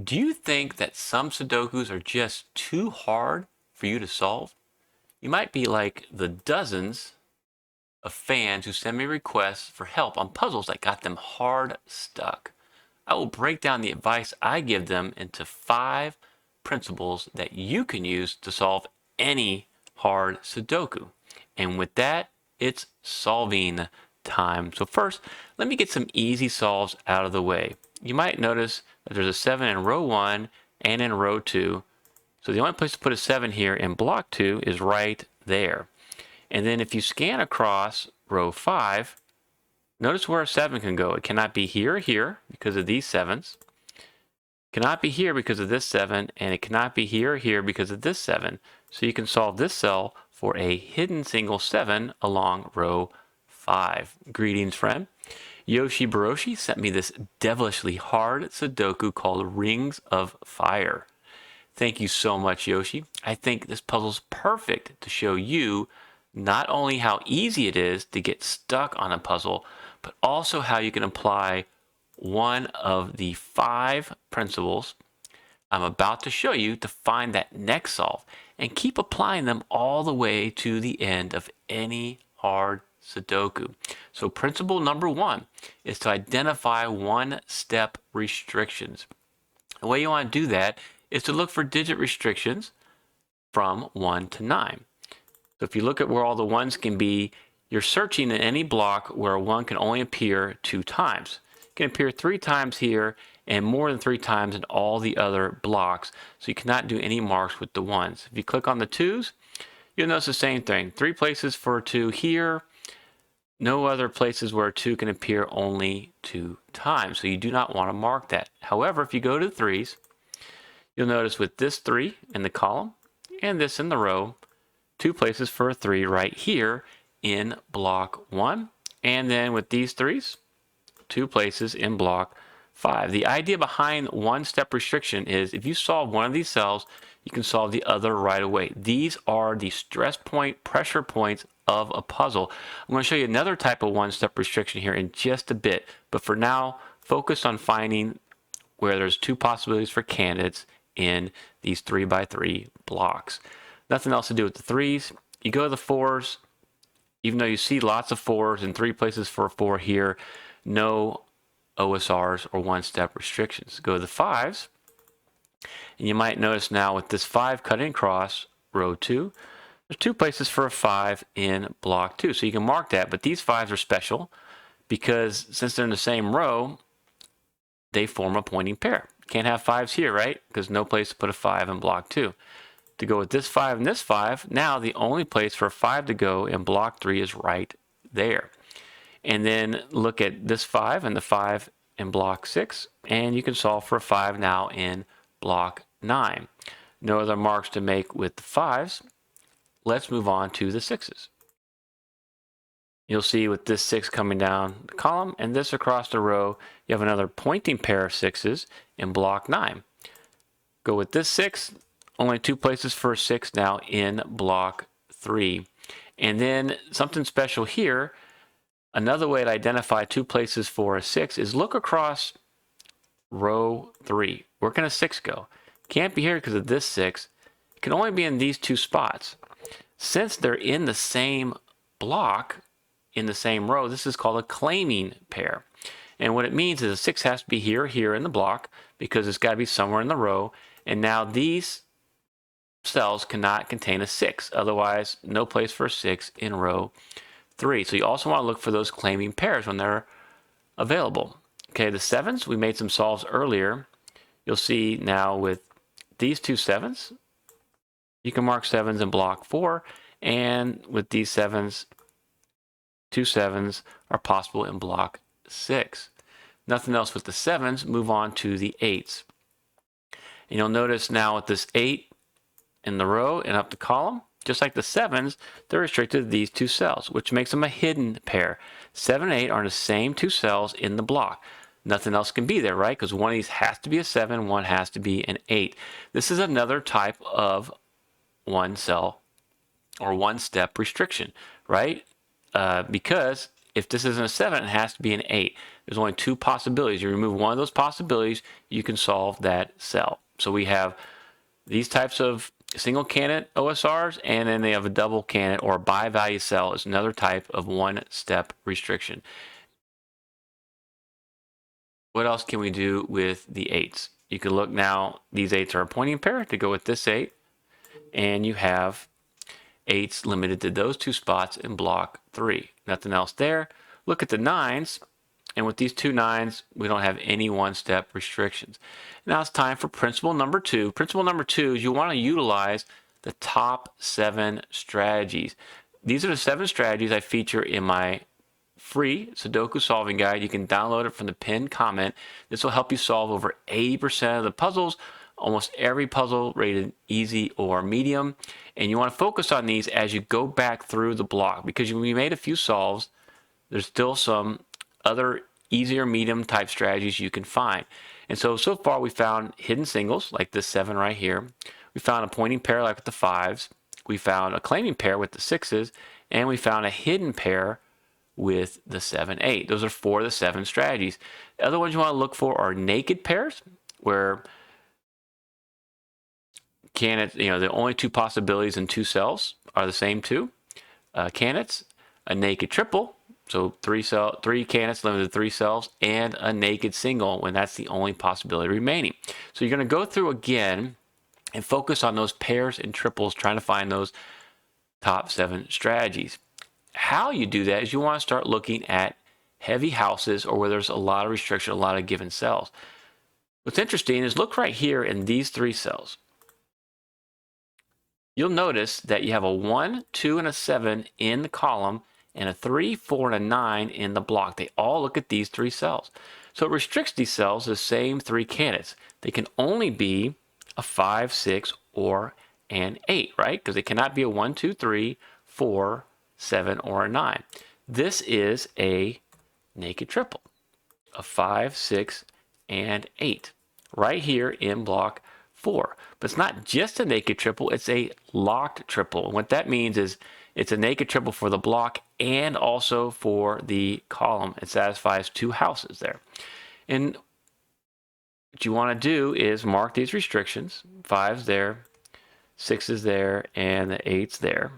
Do you think that some Sudokus are just too hard for you to solve? You might be like the dozens of fans who send me requests for help on puzzles that got them hard stuck. I will break down the advice I give them into 5 principles that you can use to solve any hard Sudoku. And with that, it's solving time. So first, let me get some easy solves out of the way. You might notice that there's a 7 in row 1 and in row 2. So the only place to put a 7 here in block 2 is right there. And then if you scan across row 5, notice where a 7 can go. It cannot be here or here because of these 7s. It cannot be here because of this 7, and it cannot be here or here because of this 7. So you can solve this cell for a hidden single 7 along row 5. Greetings, friend. Yoshi Baroshi sent me this devilishly hard Sudoku called Rings of Fire. Thank you so much, Yoshi. I think this puzzle's perfect to show you not only how easy it is to get stuck on a puzzle, but also how you can apply one of the 5 principles I'm about to show you to find that next solve and keep applying them all the way to the end of any hard Sudoku. So principle number 1 is to identify one-step restrictions. The way you want to do that is to look for digit restrictions from 1 to 9. So if you look at where all the 1s can be, you're searching in any block where a 1 can only appear 2 times. It can appear 3 times here and more than 3 times in all the other blocks, so you cannot do any marks with the 1s. If you click on the 2s, you'll notice the same thing. 3 places for a 2 here, no other places where a 2 can appear only 2 times, so you do not want to mark that. However, if you go to the 3s, you'll notice with this 3 in the column and this in the row, 2 places for a 3 right here in block 1. And then with these 3s, 2 places in block 5. The idea behind one-step restriction is if you solve one of these cells, you can solve the other right away. These are the stress point, pressure points of a puzzle. I'm going to show you another type of one-step restriction here in just a bit. But for now, focus on finding where there's 2 possibilities for candidates in these 3x3 blocks. Nothing else to do with the 3s. You go to the 4s, even though you see lots of 4s and 3 places for a 4 here, no OSRs or one-step restrictions. Go to the 5s, and you might notice now with this 5 cutting across row 2, there's 2 places for a 5 in block 2. So you can mark that, but these 5s are special because since they're in the same row, they form a pointing pair. Can't have 5s here, right? Because no place to put a 5 in block 2. To go with this 5 and this 5, now the only place for a 5 to go in block 3 is right there. And then look at this 5 and the 5 in block 6, and you can solve for a 5 now in block 9. No other marks to make with the 5s. Let's move on to the 6s. You'll see with this 6 coming down the column and this across the row, you have another pointing pair of 6s in block 9. Go with this 6, only 2 places for a 6 now in block 3. And then something special here, another way to identify 2 places for a 6 is look across row 3. Where can a 6 go? Can't be here because of this 6. It can only be in these 2 spots. Since they're in the same block, in the same row, this is called a claiming pair. And what it means is a 6 has to be here or here in the block because it's got to be somewhere in the row. And now these cells cannot contain a 6. Otherwise, no place for a 6 in row 3. So you also want to look for those claiming pairs when they're available. Okay, the 7s, we made some solves earlier. You'll see now with these 2 7s, you can mark 7s in block 4. And with these 7s, 2 7s are possible in block 6. Nothing else with the 7s. Move on to the 8s. And you'll notice now with this 8 in the row and up the column, just like the 7s, they're restricted to these 2 cells, which makes them a hidden pair. 7 and 8 are in the same 2 cells in the block. Nothing else can be there, right? Because one of these has to be a 7, one has to be an 8. This is another type of one cell or one step restriction, right? Because if this isn't a 7, it has to be an 8. There's only 2 possibilities. You remove one of those possibilities, you can solve that cell. So we have these types of single candidate OSRs, and then they have a double candidate or a bi-value cell is another type of one-step restriction. What else can we do with the 8s? You can look now, these 8s are a pointing pair to go with this 8, and you have 8s limited to those 2 spots in block 3. Nothing else there. Look at the 9s, and with these 2 9s, we don't have any one-step restrictions. Now it's time for principle number 2. Principle number 2 is you want to utilize the top 7 strategies. These are the 7 strategies I feature in my free Sudoku solving guide. You can download it from the pinned comment. This will help you solve over 80% of the puzzles, almost every puzzle rated easy or medium. And you want to focus on these as you go back through the block, because we made a few solves. There's still some other easier medium type strategies you can find. And so far we found hidden singles like this 7 right here. We found a pointing pair like with the 5s. We found a claiming pair with the 6s. And we found a hidden pair with the 7 8. Those are 4 of the 7 strategies. The other ones you want to look for are naked pairs, where candidates, the only 2 possibilities in 2 cells are the same 2 candidates. A naked triple, so 3 candidates limited to 3 cells, and a naked single when that's the only possibility remaining. So you're going to go through again and focus on those pairs and triples, trying to find those top 7 strategies. How you do that is you want to start looking at heavy houses or where there's a lot of restriction, a lot of given cells. What's interesting is look right here in these 3 cells. You'll notice that you have a 1, 2, and a 7 in the column, and a 3, 4, and a 9 in the block. They all look at these 3 cells. So it restricts these cells to the same 3 candidates. They can only be a 5, 6, or an 8, right? Because they cannot be a 1, 2, 3, 4, 7, or a 9. This is a naked triple of 5, 6, and 8 right here in block 4. But it's not just a naked triple, it's a locked triple. And what that means is it's a naked triple for the block and also for the column. It satisfies 2 houses there. And what you want to do is mark these restrictions. 5's there, 6's there, and the 8's there.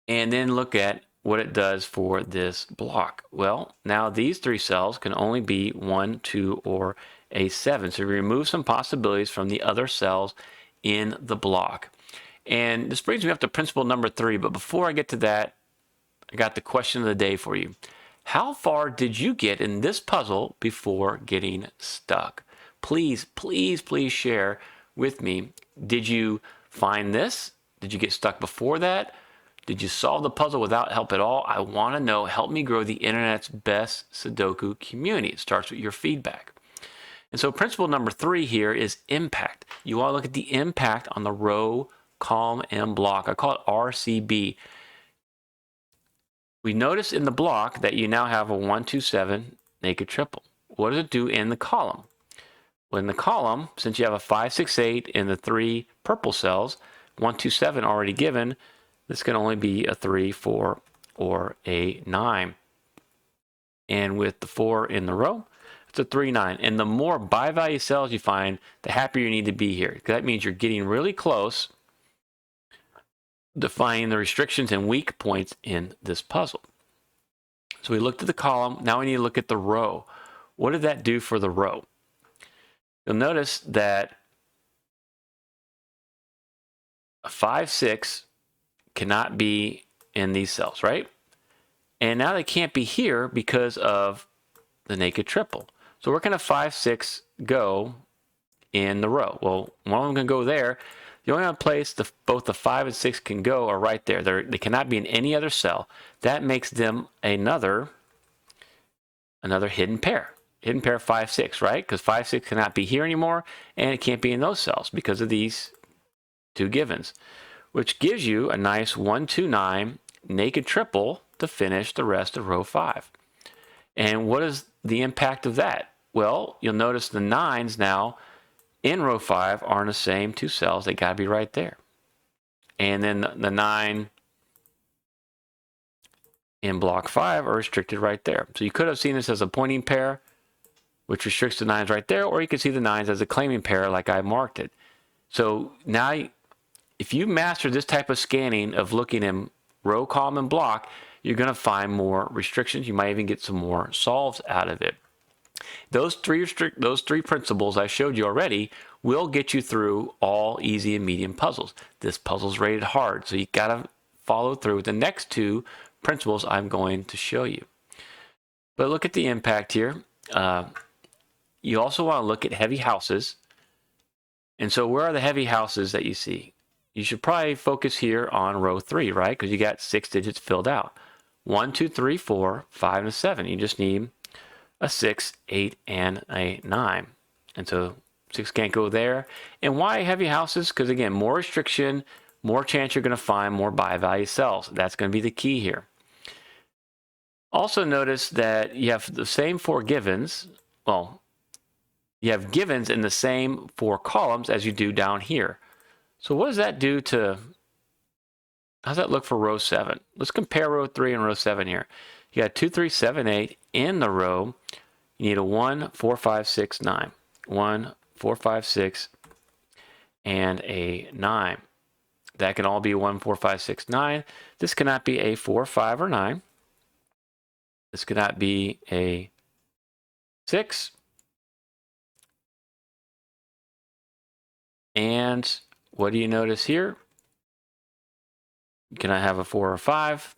And then look at what it does for this block. Well, now these 3 cells can only be 1, 2, or a 7. So we remove some possibilities from the other cells in the block. And this brings me up to principle number 3. But before I get to that, I got the question of the day for you. How far did you get in this puzzle before getting stuck? Please, please, please share with me. Did you find this? Did you get stuck before that? Did you solve the puzzle without help at all? I want to know. Help me grow the internet's best Sudoku community. It starts with your feedback. And so principle number 3 here is impact. You want to look at the impact on the row, column, and block. I call it RCB. We notice in the block that you now have a 1, 2, 7 naked triple. What does it do in the column? Well, in the column, since you have a 5, 6, 8 in the 3 purple cells, 1, 2, 7 already given, this can only be a 3, 4, or a 9. And with the 4 in the row, it's a 3, 9. And the more bi-value cells you find, the happier you need to be here. That means you're getting really close to finding the restrictions and weak points in this puzzle. So we looked at the column. Now we need to look at the row. What did that do for the row? You'll notice that a 5, 6 cannot be in these cells, right? And now they can't be here because of the naked triple. So where can a 5, 6 go in the row? Well, one of them can go there. The only other place both the 5 and 6 can go are right there. They cannot be in any other cell. That makes them another hidden pair. Hidden pair 5, 6, right? Because 5, 6 cannot be here anymore, and it can't be in those cells because of these 2 givens, which gives you a nice 1, 2, 9 naked triple to finish the rest of row 5. And what is the impact of that? Well, you'll notice the 9s now in row 5 are in the same 2 cells. They got to be right there. And then the 9 in block 5 are restricted right there. So you could have seen this as a pointing pair, which restricts the 9s right there, or you could see the 9s as a claiming pair like I marked it. So now, if you master this type of scanning of looking in row, column, and block, you're going to find more restrictions. You might even get some more solves out of it. Those three principles I showed you already will get you through all easy and medium puzzles. This puzzle's rated hard, so you got to follow through with the next 2 principles I'm going to show you. But look at the impact here. You also want to look at heavy houses. And so where are the heavy houses that you see? You should probably focus here on row 3, right? Because you got 6 digits filled out. 1, 2, 3, 4, 5, and a 7. You just need a 6, 8, and a 9. And so 6 can't go there. And why heavy houses? Because again, more restriction, more chance you're going to find more buy value cells. That's going to be the key here. Also notice that you have the same 4 givens. Well, you have givens in the same 4 columns as you do down here. So what does that do to, how's that look for row 7? Let's compare row 3 and row 7 here. You got 2, 3, 7, 8 in the row. You need a 1, 4, 5, 6, 9. 1, 4, 5, 6, and a 9. That can all be 1, 4, 5, 6, 9. This cannot be a 4, 5, or 9. This cannot be a 6. And what do you notice here? Can I have a 4 or 5?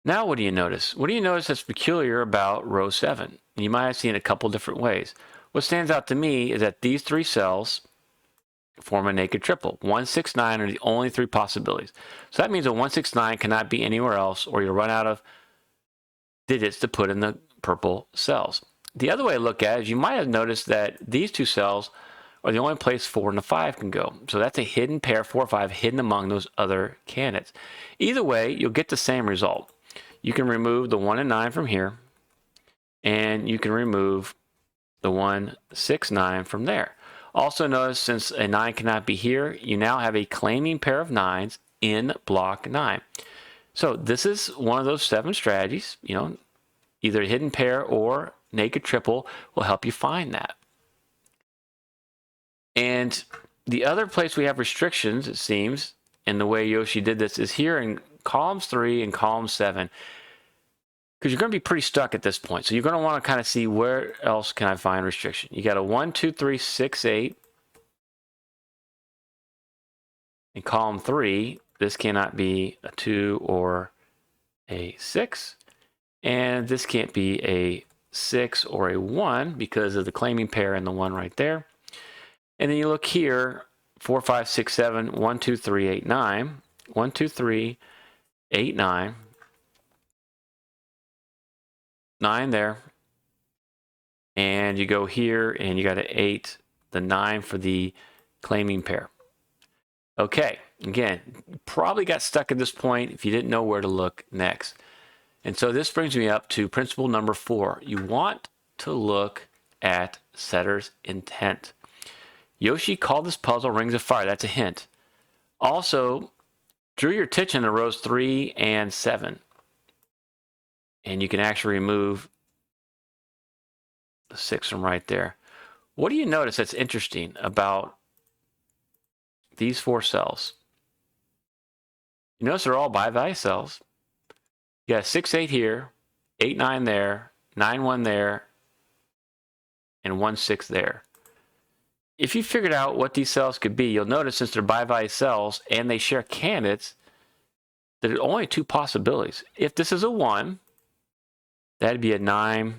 Now what do you notice? What do you notice that's peculiar about row 7? And you might have seen it a couple different ways. What stands out to me is that these 3 cells form a naked triple. 1, 6, 9 are the only 3 possibilities. So that means a 1, 6, 9 cannot be anywhere else, or you'll run out of digits to put in the purple cells. The other way to look at it is you might have noticed that these 2 cells are the only place 4 and a 5 can go. So that's a hidden pair, 4 or 5, hidden among those other candidates. Either way, you'll get the same result. You can remove the 1 and 9 from here, and you can remove the 1, 6, 9 from there. Also notice, since a 9 cannot be here, you now have a claiming pair of 9s in block 9. So this is one of those 7 strategies. You know, either a hidden pair or naked triple will help you find that. And the other place we have restrictions, it seems, and the way Yoshi did this is here in columns 3 and column 7, because you're going to be pretty stuck at this point. So you're going to want to kind of see where else can I find restriction. You got a 1, 2, 3, 6, 8. In column 3, this cannot be a 2 or a 6. And this can't be a 6 or a 1 because of the claiming pair and the 1 right there. And then you look here, 4, 5, 6, 7, 1, 2, 3, 8, 9. 1, 2, 3, 8, 9. 9 there. And you go here and you got an 8, the 9 for the claiming pair. Okay, again, probably got stuck at this point if you didn't know where to look next. And so this brings me up to principle number 4. You want to look at setter's intent. Yoshi called this puzzle Rings of Fire. That's a hint. Also, drew your attention to rows 3 and 7. And you can actually remove the 6 from right there. What do you notice that's interesting about these 4 cells? You notice they're all buy value cells. You got 6, 8 here, 8, 9 there, 9, 1 there, and 1, 6 there. If you figured out what these cells could be, you'll notice since they're buy value cells and they share candidates, that there are only 2 possibilities. If this is a 1, that'd be a 9,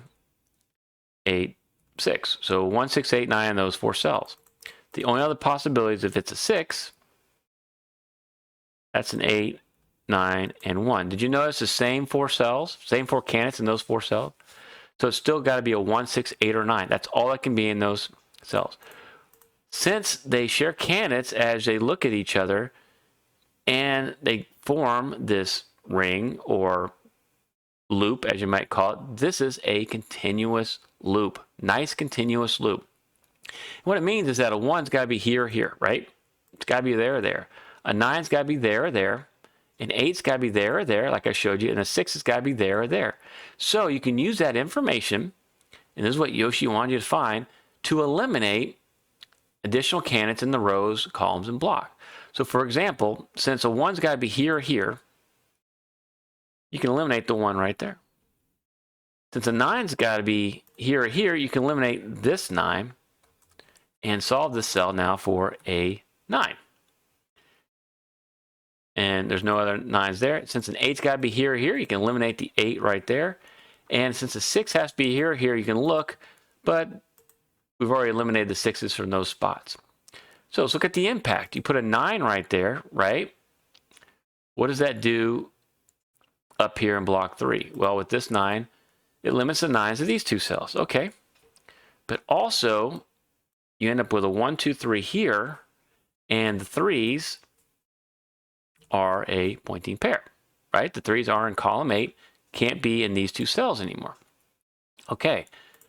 8, 6. So 1, 6, 8, 9 in those 4 cells. The only other possibility is if it's a 6, that's an 8, 9, and 1. Did you notice the same 4 cells, same 4 candidates in those 4 cells? So it's still got to be a 1, 6, 8, or 9. That's all that can be in those cells. Since they share candidates as they look at each other and they form this ring or loop, as you might call it, this is a continuous loop. Nice continuous loop. What it means is that a 1's got to be here or here, right? It's got to be there or there. A 9's got to be there or there. An 8's got to be there or there, like I showed you, and a 6 has got to be there or there. So you can use that information, and this is what Yoshi wanted you to find, to eliminate additional candidates in the rows, columns, and block. So for example, since a 1's got to be here or here, you can eliminate the 1 right there. Since a 9's got to be here or here, you can eliminate this 9 and solve this cell now for a 9. And there's no other 9's there. Since an 8's got to be here or here, you can eliminate the 8 right there. And since a 6 has to be here or here, you can look, but we've already eliminated the 6's from those spots. So let's look at the impact. You put a 9 right there, right? What does that do up here in block 3? Well, with this 9, it limits the 9's to these two cells. Okay. But also, you end up with a 1, 2, 3 here, and the 3's are a pointing pair, right? The 3's are in column 8, can't be in these two cells anymore. Okay,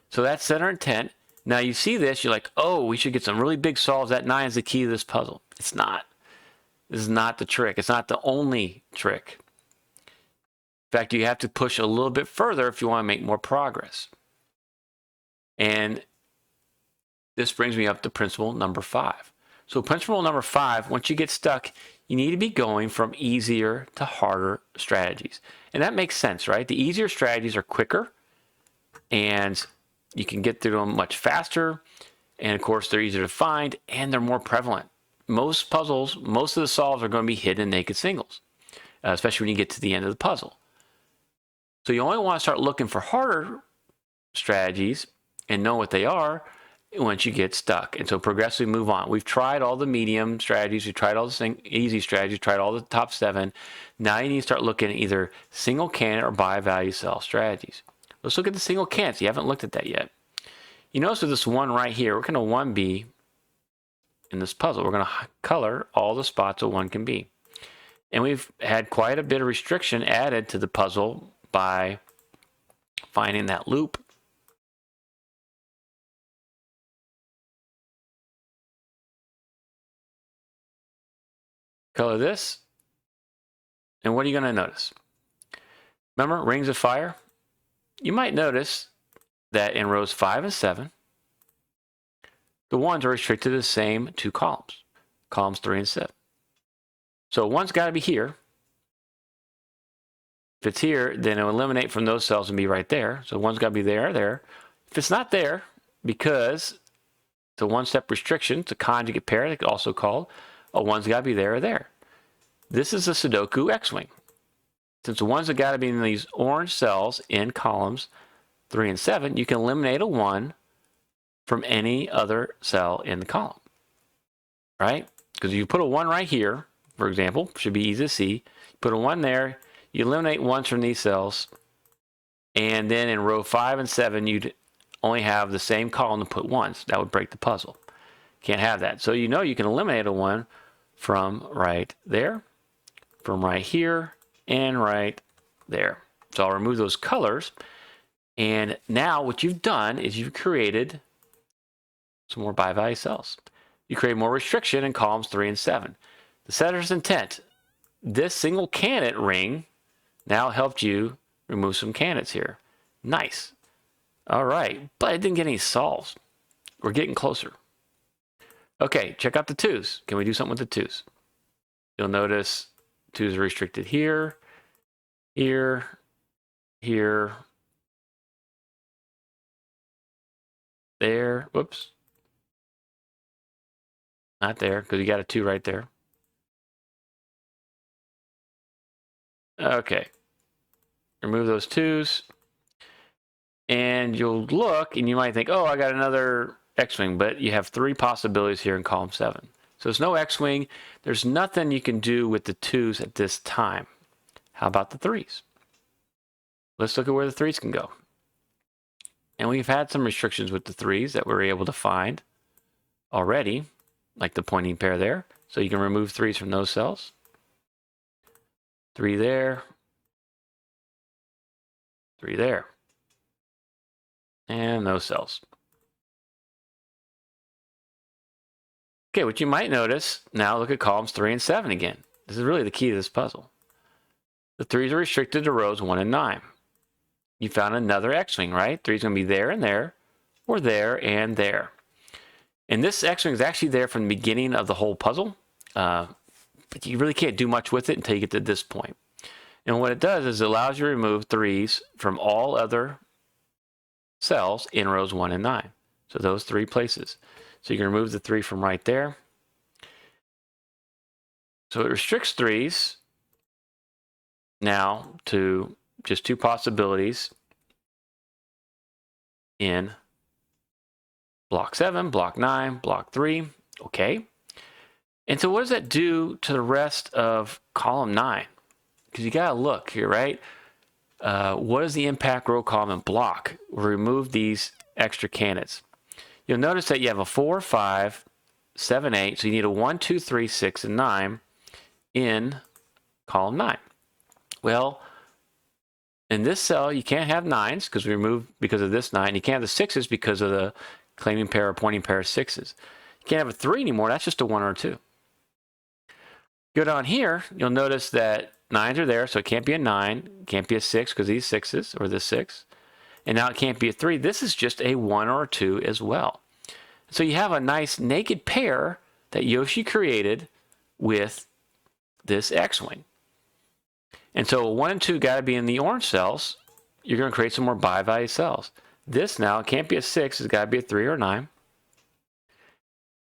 so that's center intent. Now you see this, you're like, oh, we should get some really big solves. That 9 is the key to this puzzle. It's not. This is not the trick. It's not the only trick. In fact, you have to push a little bit further if you want to make more progress. And this brings me up to principle number 5. So principle number 5, once you get stuck, you need to be going from easier to harder strategies. And that makes sense, right? The easier strategies are quicker, and you can get through them much faster. And of course, they're easier to find, and they're more prevalent. Most puzzles, most of the solves are going to be hidden in naked singles, especially when you get to the end of the puzzle. So you only want to start looking for harder strategies and know what they are once you get stuck. And so progressively move on. We've tried all the medium strategies. We've tried all the easy strategies. Tried all the top 7. Now you need to start looking at either single candidate or buy value sell strategies. Let's look at the single candidates. You haven't looked at that yet. You notice with this 1 right here, we're going to 1 be in this puzzle. We're going to color all the spots a 1 can be. And we've had quite a bit of restriction added to the puzzle by finding that loop. Color this. And what are you going to notice? Remember, rings of fire? You might notice that in rows 5 and 7, the 1's are restricted to the same 2 columns, columns 3 and 7. So 1's got to be here. If it's here, then it'll eliminate from those cells and be right there. So 1's got to be there or there. If it's not there, because it's a one-step restriction, it's a conjugate pair, it's also called, a 1's got to be there or there. This is a Sudoku X-wing. Since the 1's have got to be in these orange cells in columns 3 and 7, you can eliminate a 1 from any other cell in the column, right? Because you put a 1 right here, for example, should be easy to see. Put a 1 there, you eliminate 1's from these cells, and then in row 5 and 7, you'd only have the same column to put 1's. That would break the puzzle. Can't have that. So you know you can eliminate a 1 from right there, from right here, and right there. So I'll remove those colors. And now what you've done is you've created some more buy value cells. You create more restriction in columns 3 and 7. The setter's intent. This single candidate ring now helped you remove some candidates here. Nice. All right, but it didn't get any solves. We're getting closer. Okay, check out the 2's. Can we do something with the 2's? You'll notice 2's are restricted here, here, here, there. Whoops. Not there, because you got a 2 right there. Okay. Remove those 2's. And you'll look, and you might think, oh, I got another X-wing, but you have 3 possibilities here in column 7. So there's no X-wing. There's nothing you can do with the 2's at this time. How about the 3's? Let's look at where the 3's can go. And we've had some restrictions with the 3's that we're able to find already, like the pointing pair there. So you can remove 3's from those cells. 3 there. 3 there. And those cells. Okay, what you might notice, now look at columns 3 and 7 again. This is really the key to this puzzle. The 3s are restricted to rows 1 and 9. You found another X-wing, right? 3 is going to be there and there, or there and there. And this X-wing is actually there from the beginning of the whole puzzle, but you really can't do much with it until you get to this point. And what it does is it allows you to remove 3s from all other cells in rows 1 and 9. So those 3 places. So you can remove the 3 from right there. So it restricts 3s now to just 2 possibilities in block 7, block 9, block 3. Okay. And so what does that do to the rest of column 9? Because you got to look here, right? What is the impact row, column, and block? We'll remove these extra candidates. You'll notice that you have a 4, 5, 7, 8. So you need a 1, 2, 3, 6, and 9 in column 9. Well, in this cell, you can't have 9s because we removed because of this 9. You can't have the 6s because of the claiming pair or pointing pair of 6s. You can't have a 3 anymore. That's just a 1 or a 2. Go down here, you'll notice that 9s are there, so it can't be a 9. It can't be a 6 because these 6s, or this 6. And now it can't be a 3. This is just a 1 or a 2 as well. So you have a nice naked pair that Yoshi created with this X-wing. And so 1 and 2 got to be in the orange cells. You're going to create some more bi-value cells. This now can't be a 6. It's got to be a 3 or a 9.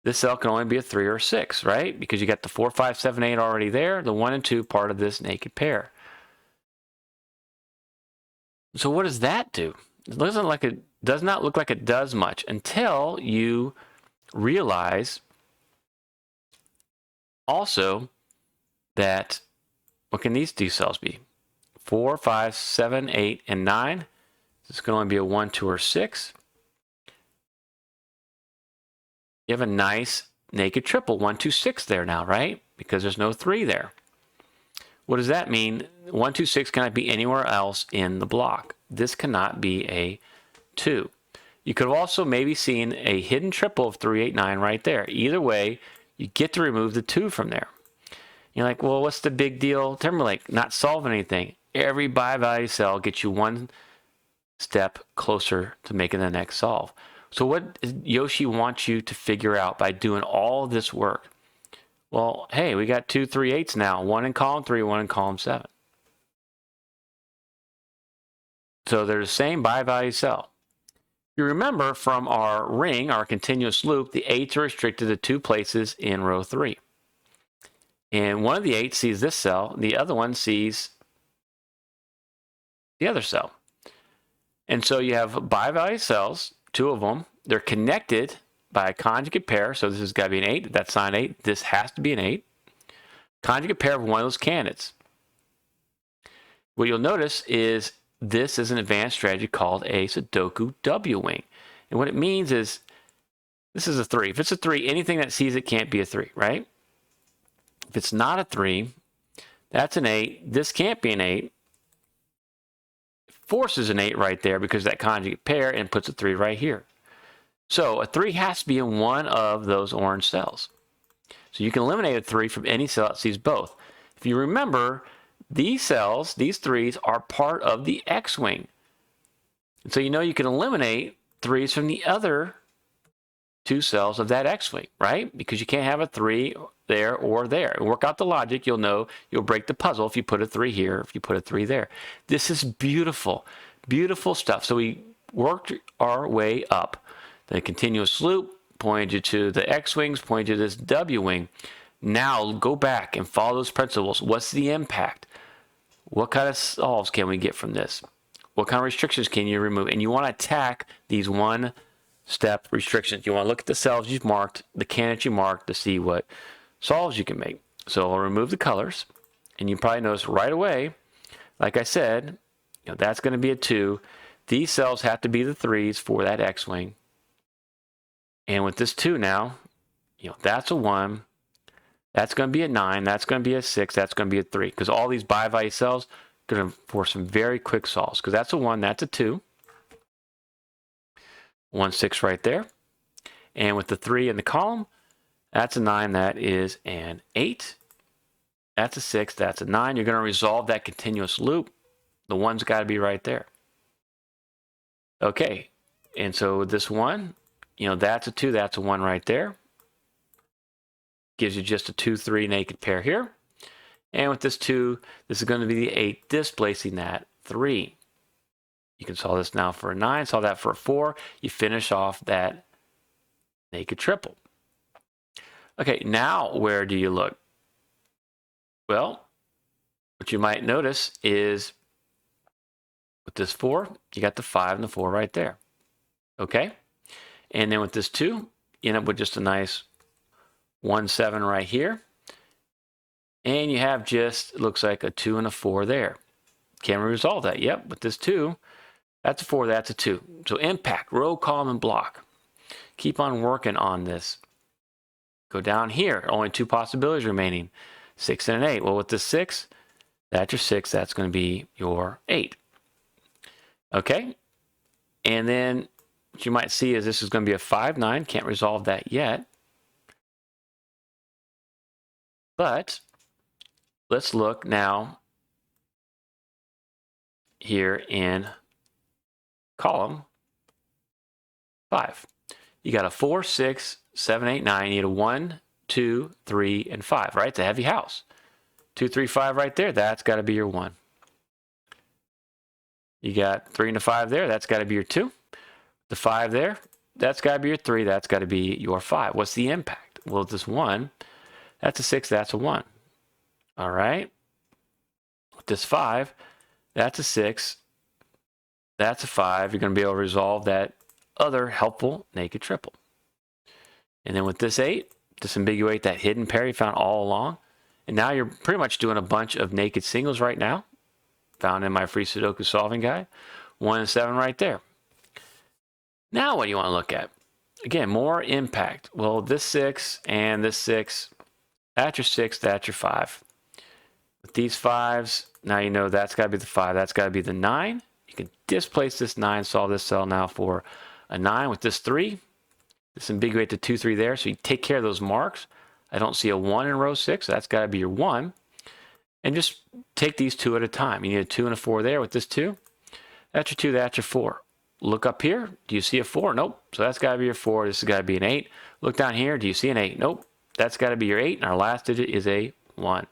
This cell can only be a 3 or a 6, right? Because you got the 4, 5, 7, 8 already there. The 1 and 2 part of this naked pair. So what does that do? It does not look like it does much until you realize also that what can these 2 cells be? 4, 5, 7, 8, and 9. This can only be a 1, 2, or 6. You have a nice naked triple, 1, 2, 6 there now, right? Because there's no 3 there. What does that mean? 1, 2, 6 cannot be anywhere else in the block. This cannot be a 2. You could have also maybe seen a hidden triple of 3, 8, 9 right there. Either way, you get to remove the 2 from there. You're like, well, what's the big deal? Timberlake, not solving anything. Every bi-value cell gets you 1 step closer to making the next solve. So what does Yoshi wants you to figure out by doing all this work? Well, hey, we got 2 3 8s now. 1 in column 3, 1 in column 7. So they're the same bi-value cell. You remember from our ring, our continuous loop, the 8s are restricted to 2 places in row 3. And one of the 8s sees this cell, the other one sees the other cell. And so you have bi-value cells, 2 of them. They're connected by a conjugate pair. So this has got to be an 8. That's sign 8. This has to be an 8. Conjugate pair of one of those candidates. What you'll notice is this is an advanced strategy called a Sudoku W-wing. And what it means is this is a 3. If it's a 3, anything that sees it can't be a 3, right? If it's not a 3, that's an 8. This can't be an 8. Forces an 8 right there because of that conjugate pair and puts a 3 right here. So a 3 has to be in one of those orange cells. So you can eliminate a 3 from any cell that sees both. If you remember, these cells, these 3s, are part of the X-wing. And so you know you can eliminate 3s from the other 2 cells of that X-wing, right? Because you can't have a 3 there or there. And work out the logic, you'll know you'll break the puzzle if you put a 3 here, if you put a 3 there. This is beautiful, beautiful stuff. So we worked our way up. The continuous loop pointed you to the X-wings, pointed you to this W-wing. Now go back and follow those principles. What's the impact? What kind of solves can we get from this? What kind of restrictions can you remove? And you want to attack these one-step restrictions. You want to look at the cells you've marked, the candidates you marked, to see what solves you can make. So I'll remove the colors, and you probably notice right away, like I said, that's going to be a 2. These cells have to be the 3s for that X-wing. And with this 2 now, that's a 1. That's going to be a 9. That's going to be a 6. That's going to be a 3. Because all these bi-value cells are going to force some very quick solves. Because that's a 1. That's a 2. 1, 6 right there. And with the 3 in the column, that's a 9. That is an 8. That's a 6. That's a 9. You're going to resolve that continuous loop. The 1's got to be right there. Okay. And so this 1, that's a 2. That's a 1 right there. Gives you just a 2, 3 naked pair here. And with this 2, this is going to be the 8 displacing that 3. You can solve this now for a 9, solve that for a 4. You finish off that naked triple. Okay, now where do you look? Well, what you might notice is with this 4, you got the 5 and the 4 right there. Okay? And then with this 2, you end up with just a nice 1, 7 right here. And you have just, it looks like a 2 and a 4 there. Can we resolve that? Yep, with this 2, that's a 4, that's a 2. So impact, row, column, and block. Keep on working on this. Go down here, only 2 possibilities remaining, 6 and an 8. Well, with the 6, that's your 6, that's going to be your 8. Okay? And then what you might see is this is going to be a 5, 9. Can't resolve that yet. But let's look now here in column 5. You got a 4, 6, 7, 8, 9. You need a 1, 2, 3, and 5, right? It's a heavy house. 2, 3, 5 right there. That's got to be your 1. You got 3 and a 5 there. That's got to be your 2. The 5 there. That's got to be your 3. That's got to be your 5. What's the impact? Well, this 1, that's a 6. That's a 1. All right. With this 5, that's a 6. That's a 5. You're going to be able to resolve that other helpful naked triple. And then with this 8, disambiguate that hidden pair you found all along. And now you're pretty much doing a bunch of naked singles right now, found in my free Sudoku solving guide. 1 and 7 right there. Now what do you want to look at? Again, more impact. Well, this 6 and this 6, that's your 6, that's your 5. With these 5s, now you know that's got to be the 5, that's got to be the 9. You can displace this 9, solve this cell now for a 9. With this 3, disambiguate the 2, 3 there, so you take care of those marks. I don't see a 1 in row 6, so that's got to be your 1. And just take these 2 at a time. You need a 2 and a 4 there with this 2. That's your 2, that's your 4. Look up here. Do you see a 4? Nope. So that's got to be your 4. This has got to be an 8. Look down here. Do you see an 8? Nope. That's got to be your 8. And our last digit is a 1.